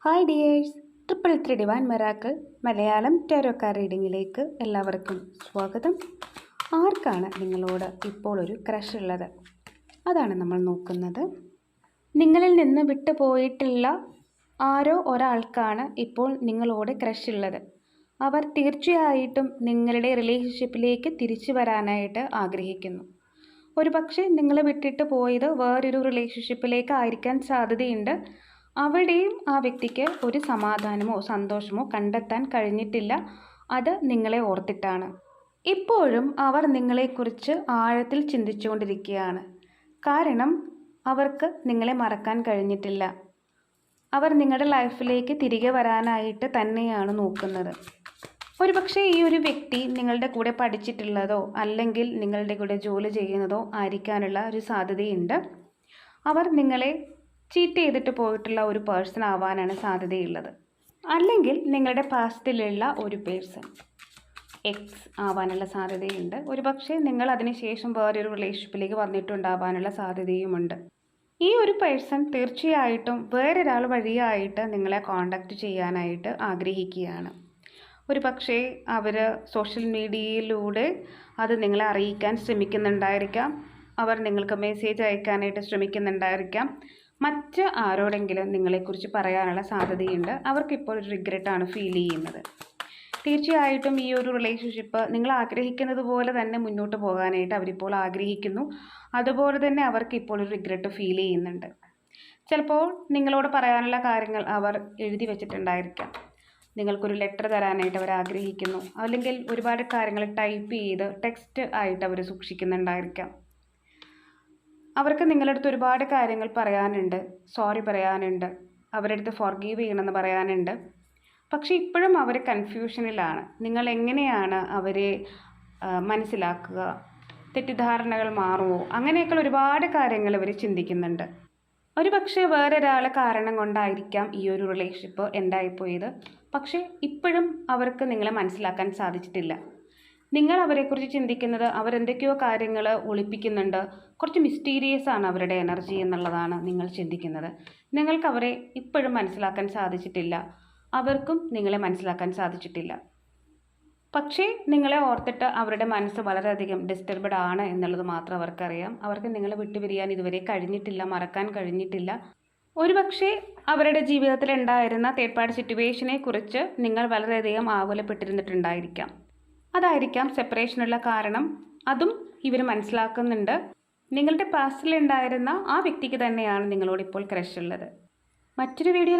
Hi dears, triple three divine miracle Malayalam tarot card റീഡിങ്ങിലേക്ക് എല്ലാവർക്കും സ്വാഗതം. ആർക്കാണ് നിങ്ങളോട് ഇപ്പോൾ ഒരു ക്രഷ് ഉള്ളത്? അതാണ് നമ്മൾ നോക്കുന്നത്. നിങ്ങളിൽ നിന്ന് വിട്ടുപോയിട്ടുള്ള ആരോ ഒരാൾക്കാണ് ഇപ്പോൾ നിങ്ങളോട് ക്രഷ് ഉള്ളത്. അവർ തീർച്ചയായിട്ടും നിങ്ങളുടെ റിലേഷൻഷിപ്പിലേക്ക് തിരിച്ചു വരാനായിട്ട് ആഗ്രഹിക്കുന്നു. ഒരുപക്ഷെ നിങ്ങൾ വിട്ടിട്ട് പോയത് വേറൊരു റിലേഷൻഷിപ്പിലേക്ക് ആയിരിക്കാൻ സാധ്യതയുണ്ട്. അവിടെയും ആ വ്യക്തിക്ക് ഒരു സമാധാനമോ സന്തോഷമോ കണ്ടെത്താൻ കഴിഞ്ഞിട്ടില്ല. അത് നിങ്ങളെ ഓർത്തിട്ടാണ്. ഇപ്പോഴും അവർ നിങ്ങളെക്കുറിച്ച് ആഴത്തിൽ ചിന്തിച്ചുകൊണ്ടിരിക്കുകയാണ്. കാരണം അവർക്ക് നിങ്ങളെ മറക്കാൻ കഴിഞ്ഞിട്ടില്ല. അവർ നിങ്ങളുടെ ലൈഫിലേക്ക് തിരികെ വരാനായിട്ട് തന്നെയാണ് നോക്കുന്നത്. ഒരുപക്ഷെ ഈ ഒരു വ്യക്തി നിങ്ങളുടെ കൂടെ പഠിച്ചിട്ടുള്ളതോ അല്ലെങ്കിൽ നിങ്ങളുടെ കൂടെ ജോലി ചെയ്യുന്നതോ ആയിരിക്കാനുള്ള ഒരു സാധ്യതയുണ്ട്. അവർ നിങ്ങളെ ചീറ്റ് ചെയ്തിട്ട് പോയിട്ടുള്ള ഒരു പേഴ്സൺ ആവാനാണ് സാധ്യതയുള്ളത്. അല്ലെങ്കിൽ നിങ്ങളുടെ പാസ്റ്റിലുള്ള ഒരു പേഴ്സൺ എക്സ് ആവാനുള്ള സാധ്യതയുണ്ട്. ഒരുപക്ഷെ നിങ്ങൾ അതിനുശേഷം വേറൊരു റിലേഷൻഷിപ്പിലേക്ക് വന്നിട്ടുണ്ടാവാനുള്ള സാധ്യതയുമുണ്ട്. ഈ ഒരു പേഴ്സൺ തീർച്ചയായിട്ടും വേറൊരാൾ വഴിയായിട്ട് നിങ്ങളെ കോണ്ടാക്റ്റ് ചെയ്യാനായിട്ട് ആഗ്രഹിക്കുകയാണ്. ഒരുപക്ഷെ അവർ സോഷ്യൽ മീഡിയയിലൂടെ അത് നിങ്ങളെ അറിയിക്കാൻ ശ്രമിക്കുന്നുണ്ടായിരിക്കാം. അവർ നിങ്ങൾക്ക് മെസ്സേജ് അയക്കാനായിട്ട് ശ്രമിക്കുന്നുണ്ടായിരിക്കാം. മറ്റ് ആരോടെങ്കിലും നിങ്ങളെക്കുറിച്ച് പറയാനുള്ള സാധ്യതയുണ്ട്. അവർക്കിപ്പോൾ ഒരു റിഗ്രറ്റാണ് ഫീൽ ചെയ്യുന്നത്. തീർച്ചയായിട്ടും ഈ ഒരു റിലേഷൻഷിപ്പ് നിങ്ങൾ ആഗ്രഹിക്കുന്നത് പോലെ തന്നെ മുന്നോട്ട് പോകാനായിട്ട് അവരിപ്പോൾ ആഗ്രഹിക്കുന്നു. അതുപോലെ തന്നെ അവർക്ക് ഇപ്പോൾ ഒരു റിഗ്രറ്റ് ഫീൽ ചെയ്യുന്നുണ്ട്. ചിലപ്പോൾ നിങ്ങളോട് പറയാനുള്ള കാര്യങ്ങൾ അവർ എഴുതി വെച്ചിട്ടുണ്ടായിരിക്കാം. നിങ്ങൾക്കൊരു ലെറ്റർ തരാനായിട്ട് അവർ ആഗ്രഹിക്കുന്നു. അല്ലെങ്കിൽ ഒരുപാട് കാര്യങ്ങൾ ടൈപ്പ് ചെയ്ത് ടെക്സ്റ്റ് ആയിട്ട് അവർ സൂക്ഷിക്കുന്നുണ്ടായിരിക്കാം. അവർക്ക് നിങ്ങളുടെ അടുത്ത് ഒരുപാട് കാര്യങ്ങൾ പറയാനുണ്ട്, സോറി പറയാനുണ്ട്, അവരുടെ അടുത്ത് ഫോർഗീവ് ചെയ്യണമെന്ന് പറയാനുണ്ട്. പക്ഷേ ഇപ്പോഴും അവർ കൺഫ്യൂഷനിലാണ്. നിങ്ങൾ എങ്ങനെയാണ് അവരെ മനസ്സിലാക്കുക, തെറ്റിദ്ധാരണകൾ മാറുമോ, അങ്ങനെയൊക്കെയുള്ള ഒരുപാട് കാര്യങ്ങൾ അവർ ചിന്തിക്കുന്നുണ്ട്. ഒരുപക്ഷെ വേറൊരാളെ കാരണം കൊണ്ടായിരിക്കാം ഈ ഒരു റിലേഷൻഷിപ്പ് എൻഡായിപ്പോയത്. പക്ഷേ ഇപ്പോഴും അവർക്ക് നിങ്ങളെ മനസ്സിലാക്കാൻ സാധിച്ചിട്ടില്ല. നിങ്ങൾ അവരെക്കുറിച്ച് ചിന്തിക്കുന്നത് അവരെന്തൊക്കെയോ കാര്യങ്ങൾ ഒളിപ്പിക്കുന്നുണ്ട്, കുറച്ച് മിസ്റ്റീരിയസ് ആണ് അവരുടെ എനർജി എന്നുള്ളതാണ് നിങ്ങൾ ചിന്തിക്കുന്നത്. നിങ്ങൾക്ക് അവരെ ഇപ്പോഴും മനസ്സിലാക്കാൻ സാധിച്ചിട്ടില്ല. അവർക്കും നിങ്ങളെ മനസ്സിലാക്കാൻ സാധിച്ചിട്ടില്ല. പക്ഷേ നിങ്ങളെ ഓർത്തിട്ട് അവരുടെ മനസ്സ് വളരെയധികം ഡിസ്റ്റർബ്ഡ് ആണ് എന്നുള്ളത് മാത്രം അവർക്കറിയാം. അവർക്ക് നിങ്ങളെ വിട്ടുപിരിയാൻ ഇതുവരെ കഴിഞ്ഞിട്ടില്ല, മറക്കാൻ കഴിഞ്ഞിട്ടില്ല. ഒരുപക്ഷെ അവരുടെ ജീവിതത്തിൽ ഉണ്ടായിരുന്ന തേർഡ് പാർട്ടി സിറ്റുവേഷനെ കുറിച്ച് നിങ്ങൾ വളരെയധികം ആകുലപ്പെട്ടിരുന്നിട്ടുണ്ടായിരിക്കാം. അതായിരിക്കാം സെപ്പറേഷനുള്ള കാരണം. അതും ഇവർ മനസ്സിലാക്കുന്നുണ്ട്. നിങ്ങളുടെ പാസ്റ്റിലുണ്ടായിരുന്ന ആ വ്യക്തിക്ക് തന്നെയാണ് നിങ്ങളോട് ഇപ്പോൾ ക്രഷ് ഉള്ളത്. മറ്റൊരു വീഡിയോ